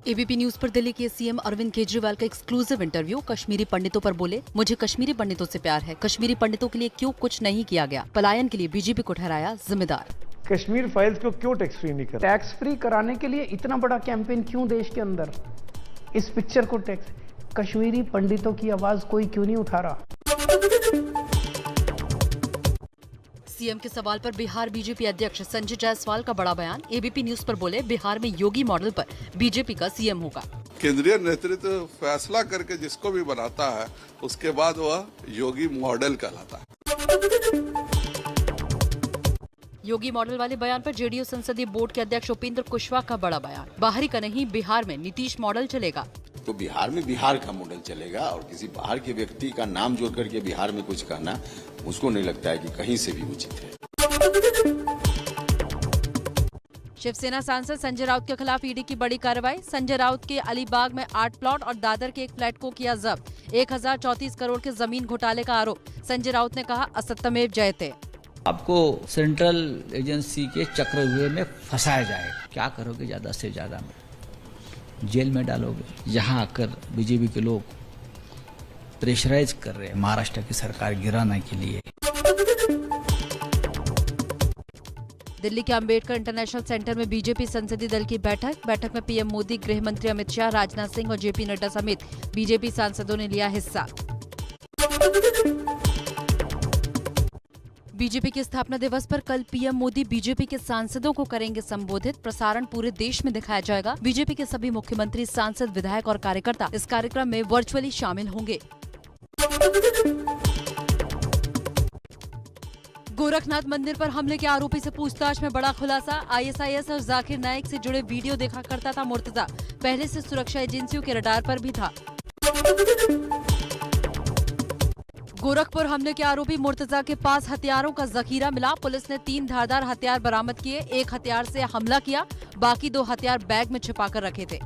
ABP news पर दिल्ली के CM Arvind Kejriwal का एक्सक्लूसिव इंटरव्यू। कश्मीरी पंडितों पर बोले, मुझे कश्मीरी पंडितों से प्यार है, कश्मीरी पंडितों के लिए क्यों कुछ नहीं किया गया, पलायन के लिए बीजेपी को ठहराया जिम्मेदार। कश्मीर फाइल्स को क्यों टैक्स फ्री नहीं कर, टैक्स फ्री कराने के लिए इतना बड़ा कैंपेन क्यों देश के अंदर, इस पिक्चर को टैक्स, कश्मीरी पंडितों की आवाज कोई क्यों नहीं उठा रहा। सीएम के सवाल पर बिहार बीजेपी अध्यक्ष संजय जायसवाल का बड़ा बयान। एबीपी न्यूज पर बोले, बिहार में योगी मॉडल पर बीजेपी का सीएम होगा। केंद्रीय नेतृत्व फैसला करके जिसको भी बनाता है उसके बाद वह योगी मॉडल कहलाता है। योगी मॉडल वाले बयान पर जेडीयू संसदीय बोर्ड के अध्यक्ष उपेंद्र कुशवाहा का बड़ा बयान। बाहरी का नहीं, बिहार में नीतीश मॉडल चलेगा। तो बिहार में बिहार का मॉडल चलेगा और किसी बाहर के व्यक्ति का नाम जोड़ करके बिहार में कुछ कहना मुझको नहीं लगता है कि कहीं से भी उचित है। शिवसेना सांसद संजय राउत के खिलाफ ईडी की बड़ी कार्रवाई। संजय राउत के अलीबाग में 8 प्लॉट और दादर के एक फ्लैट को किया जब्त। 1034 करोड़ के जमीन घोटाले का आरोप। संजय राउत ने कहा, असत्यमेव जयते। आपको सेंट्रल एजेंसी के चक्रव्यूह में फंसाया जाएगा। क्या करोगे ज्यादा से ज्यादा में? जेल में डालोगे। यहाँ आकर बीजेपी के लोग प्रेशराइज कर रहे हैं महाराष्ट्र की सरकार गिराने के लिए। दिल्ली के अंबेडकर इंटरनेशनल सेंटर में बीजेपी संसदीय दल की बैठक में पीएम मोदी, गृह मंत्री अमित शाह, राजनाथ सिंह और जेपी नड्डा समेत बीजेपी सांसदों ने लिया हिस्सा। बीजेपी के स्थापना दिवस पर कल पीएम मोदी बीजेपी के सांसदों को करेंगे संबोधित। प्रसारण पूरे देश में दिखाया जाएगा। बीजेपी के सभी मुख्यमंत्री, सांसद, विधायक और कार्यकर्ता इस कार्यक्रम में वर्चुअली शामिल होंगे। गोरखनाथ मंदिर पर हमले के आरोपी से पूछताछ में बड़ा खुलासा। आईएसआईएस और जाकिर नाइक से जुड़े वीडियो देखा करता था मुर्तजा। पहले से सुरक्षा एजेंसियों के रडार पर भी था। गोरखपुर हमले के आरोपी मुर्तजा के पास हथियारों का जखीरा मिला। पुलिस ने 3 धारदार हथियार बरामद किए। एक हथियार से हमला किया, बाकी 2 हथियार बैग में छिपाकर रखे थे।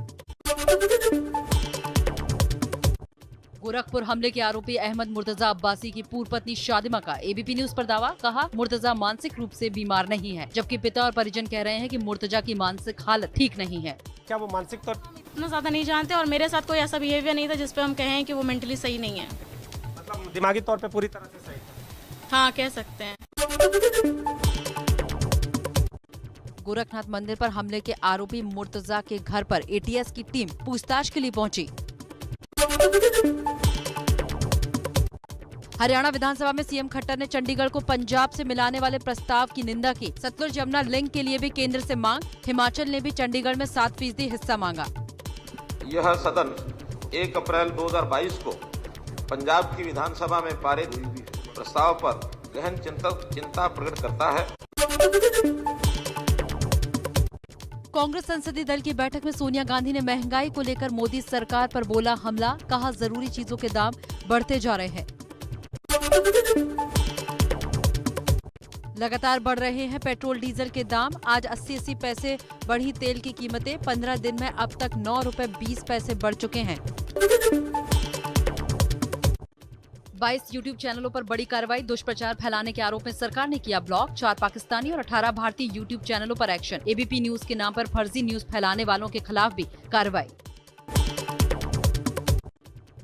गोरखपुर हमले के आरोपी अहमद मुर्तजा अब्बासी की पूर्व पत्नी शादिमा का एबीपी न्यूज पर दावा। कहा, मुर्तजा मानसिक रूप से बीमार नहीं है, जबकि पिता और परिजन कह रहे हैं कि मुर्तजा की मानसिक हालत ठीक नहीं है। क्या वो मानसिक तौर इतना ज्यादा नहीं जानते और मेरे साथ कोई ऐसा बिहेवियर नहीं था जिसपे हम कहें कि वो मेंटली सही नहीं है। मतलब दिमागी तौर पे पूरी तरह से सही? हाँ, कह सकते हैं। गोरखनाथ मंदिर पर हमले के आरोपी मुर्तजा के घर पर एटीएस की टीम पूछताछ के लिए पहुंची। हरियाणा विधानसभा में सीएम खट्टर ने चंडीगढ़ को पंजाब से मिलाने वाले प्रस्ताव की निंदा की। सतलुज यमुना लिंक के लिए भी केंद्र से मांग। हिमाचल ने भी चंडीगढ़ में 7% हिस्सा मांगा। यह सदन 1 अप्रैल 2022 को पंजाब की विधानसभा में पारित प्रस्ताव पर गहन चिंता प्रकट करता है। कांग्रेस संसदीय दल की बैठक में सोनिया गांधी ने महंगाई को लेकर मोदी सरकार पर बोला हमला। कहा, जरूरी चीजों के दाम बढ़ते जा रहे हैं। लगातार बढ़ रहे हैं पेट्रोल डीजल के दाम। आज 80-80 पैसे बढ़ी तेल की कीमतें। 15 दिन में अब तक 9 रुपए 20 पैसे बढ़ चुके हैं। 22 यूट्यूब चैनलों पर बड़ी कार्रवाई। दुष्प्रचार फैलाने के आरोप में सरकार ने किया ब्लॉक। 4 पाकिस्तानी और 18 भारतीय यूट्यूब चैनलों पर एक्शन। एबीपी न्यूज के नाम पर फर्जी न्यूज फैलाने वालों के खिलाफ भी कार्रवाई।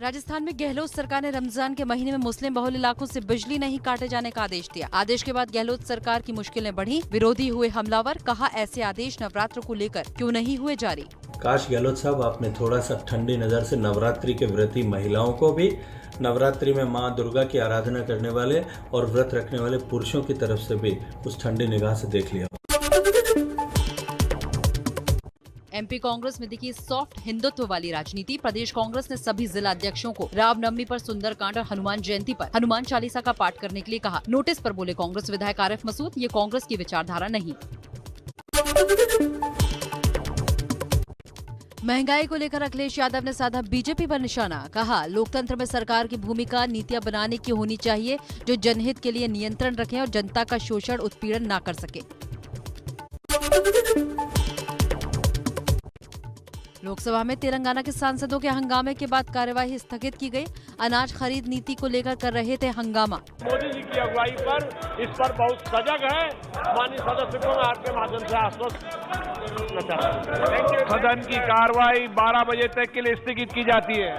राजस्थान में गहलोत सरकार ने रमजान के महीने में मुस्लिम बहुल इलाकों से बिजली नहीं काटे जाने का आदेश दिया। आदेश के बाद गहलोत सरकार की मुश्किलें बढ़ी। विरोधी हुए हमलावर। कहा, ऐसे आदेश नवरात्र को लेकर क्यों नहीं हुए जारी। काश गहलोत साहब आपने थोड़ा सा ठंडी नजर से नवरात्रि के व्रती महिलाओं को भी, नवरात्रि में माँ दुर्गा की आराधना करने वाले और व्रत रखने वाले पुरुषों की तरफ से भी उस ठंडी निगाह से देख लिया। एमपी कांग्रेस में दिखी सॉफ्ट हिंदुत्व वाली राजनीति। प्रदेश कांग्रेस ने सभी जिला अध्यक्षों को रामनवमी पर सुंदरकांड और हनुमान जयंती पर हनुमान चालीसा का पाठ करने के लिए कहा। नोटिस पर बोले कांग्रेस विधायक आरिफ मसूद, ये कांग्रेस की विचारधारा नहीं। महंगाई को लेकर अखिलेश यादव ने साधा बीजेपी पर निशाना। कहा, लोकतंत्र में सरकार की भूमिका नीतियां बनाने की होनी चाहिए जो जनहित के लिए नियंत्रण रखें और जनता का शोषण उत्पीड़न न कर सके। लोकसभा में तेलंगाना के सांसदों के हंगामे के बाद कार्यवाही स्थगित की गई। अनाज खरीद नीति को लेकर कर रहे थे हंगामा। मोदी जी की अगुवाई पर इस पर बहुत सजग है माननीय सदस्य को मैं आपके माध्यम से आश्वस्त करना चाहता हूँ। सदन की कार्रवाई 12 बजे तक के लिए स्थगित की जाती है।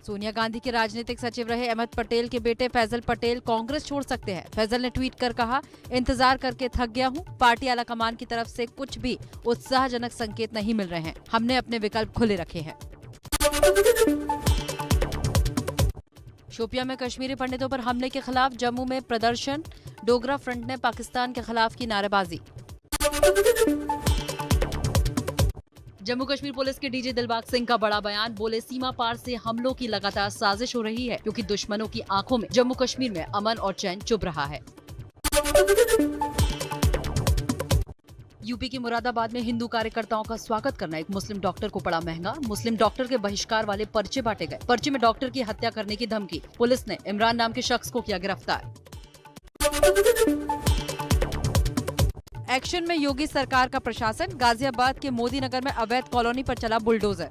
सोनिया गांधी के राजनीतिक सचिव रहे अहमद पटेल के बेटे फैजल पटेल कांग्रेस छोड़ सकते हैं। फैजल ने ट्वीट कर कहा, इंतजार करके थक गया हूं। पार्टी आलाकमान की तरफ से कुछ भी उत्साहजनक संकेत नहीं मिल रहे हैं। हमने अपने विकल्प खुले रखे हैं। शोपियां में कश्मीरी पंडितों पर हमले के खिलाफ जम्मू में प्रदर्शन। डोगरा फ्रंट ने पाकिस्तान के खिलाफ की नारेबाजी। जम्मू कश्मीर पुलिस के डीजी दिलबाग सिंह का बड़ा बयान। बोले, सीमा पार से हमलों की लगातार साजिश हो रही है क्योंकि दुश्मनों की आंखों में जम्मू कश्मीर में अमन और चैन चुभ रहा है। यूपी के मुरादाबाद में हिंदू कार्यकर्ताओं का स्वागत करना एक मुस्लिम डॉक्टर को पड़ा महंगा। मुस्लिम डॉक्टर के बहिष्कार वाले पर्चे बांटे गए। पर्चे में डॉक्टर की हत्या करने की धमकी। पुलिस ने इमरान नाम के शख्स को किया गिरफ्तार। एक्शन में योगी सरकार का प्रशासन। गाजियाबाद के मोदी नगर में अवैध कॉलोनी पर चला बुलडोजर।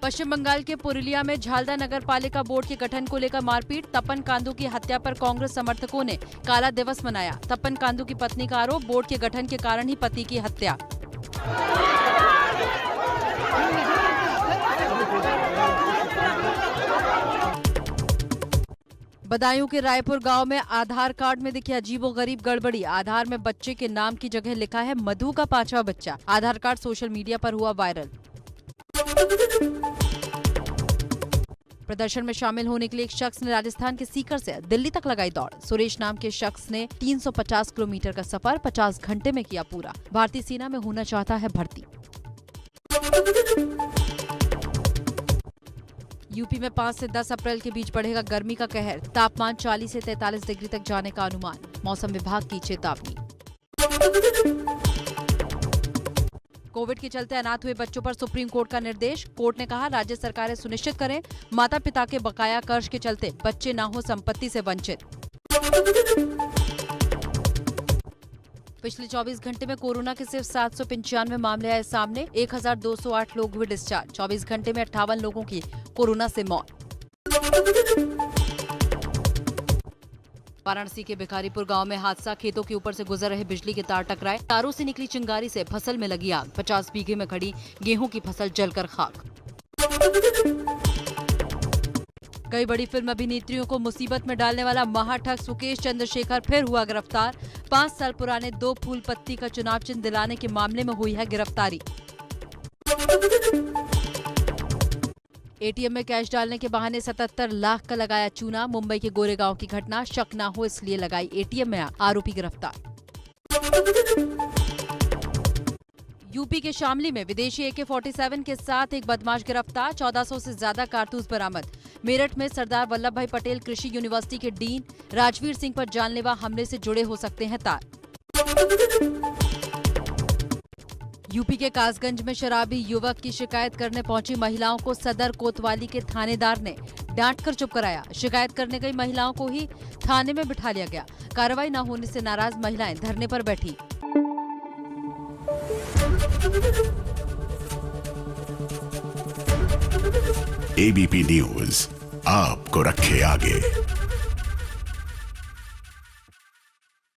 पश्चिम बंगाल के पुरुलिया में झालदा नगर पालिका बोर्ड के गठन को लेकर मारपीट। तपन कांदू की हत्या पर कांग्रेस समर्थकों ने काला दिवस मनाया। तपन कांदू की पत्नी का आरोप, बोर्ड के गठन के कारण ही पति की हत्या। बदायूं के रायपुर गांव में आधार कार्ड में दिखी अजीबोगरीब गड़बड़ी। आधार में बच्चे के नाम की जगह लिखा है मधु का 5वां बच्चा। आधार कार्ड सोशल मीडिया पर हुआ वायरल। प्रदर्शन में शामिल होने के लिए एक शख्स ने राजस्थान के सीकर से दिल्ली तक लगाई दौड़। सुरेश नाम के शख्स ने 350 किलोमीटर का सफर 50 घंटे में किया पूरा। भारतीय सेना में होना चाहता है भर्ती। यूपी में 5 से 10 अप्रैल के बीच बढ़ेगा गर्मी का कहर। तापमान 40 से 43 डिग्री तक जाने का अनुमान। मौसम विभाग की चेतावनी। कोविड के चलते अनाथ हुए बच्चों पर सुप्रीम कोर्ट का निर्देश। कोर्ट ने कहा, राज्य सरकारें सुनिश्चित करें माता पिता के बकाया कर्ज के चलते बच्चे न हो संपत्ति से वंचित। पिछले 24 घंटे में कोरोना के सिर्फ 795 मामले आए सामने। 1208 लोग हुए डिस्चार्ज। 24 घंटे में 58 लोगों की कोरोना से मौत। वाराणसी के भिखारीपुर गांव में हादसा। खेतों के ऊपर से गुजर रहे बिजली के तार टकराए। तारों से निकली चिंगारी से फसल में लगी आग। 50 बीघे में खड़ी गेहूं की फसल जलकर खाक। कई बड़ी फिल्म अभिनेत्रियों को मुसीबत में डालने वाला महाठग सुकेश चंद्रशेखर फिर हुआ गिरफ्तार। 5 साल पुराने 2 फूल पत्ती का चुनाव चिन्ह दिलाने के मामले में हुई है गिरफ्तारी। एटीएम में कैश डालने के बहाने 77 लाख का लगाया चूना। मुंबई के गोरेगांव की घटना। शक न हो इसलिए लगाई एटीएम में आग। आरोपी गिरफ्तार। यूपी के शामली में विदेशी AK-47 के साथ एक बदमाश गिरफ्तार। 1400 से ज्यादा कारतूस बरामद। मेरठ में सरदार वल्लभ भाई पटेल कृषि यूनिवर्सिटी के डीन राजवीर सिंह पर जानलेवा हमले से जुड़े हो सकते हैं तार। यूपी के कासगंज में शराबी युवक की शिकायत करने पहुंची महिलाओं को सदर कोतवाली के थानेदार ने डांटकर चुप कराया। शिकायत करने गई महिलाओं को ही थाने में बिठा लिया गया। कार्रवाई न होने से नाराज महिलाएं धरने पर बैठी। ABP न्यूज आपको रखे आगे।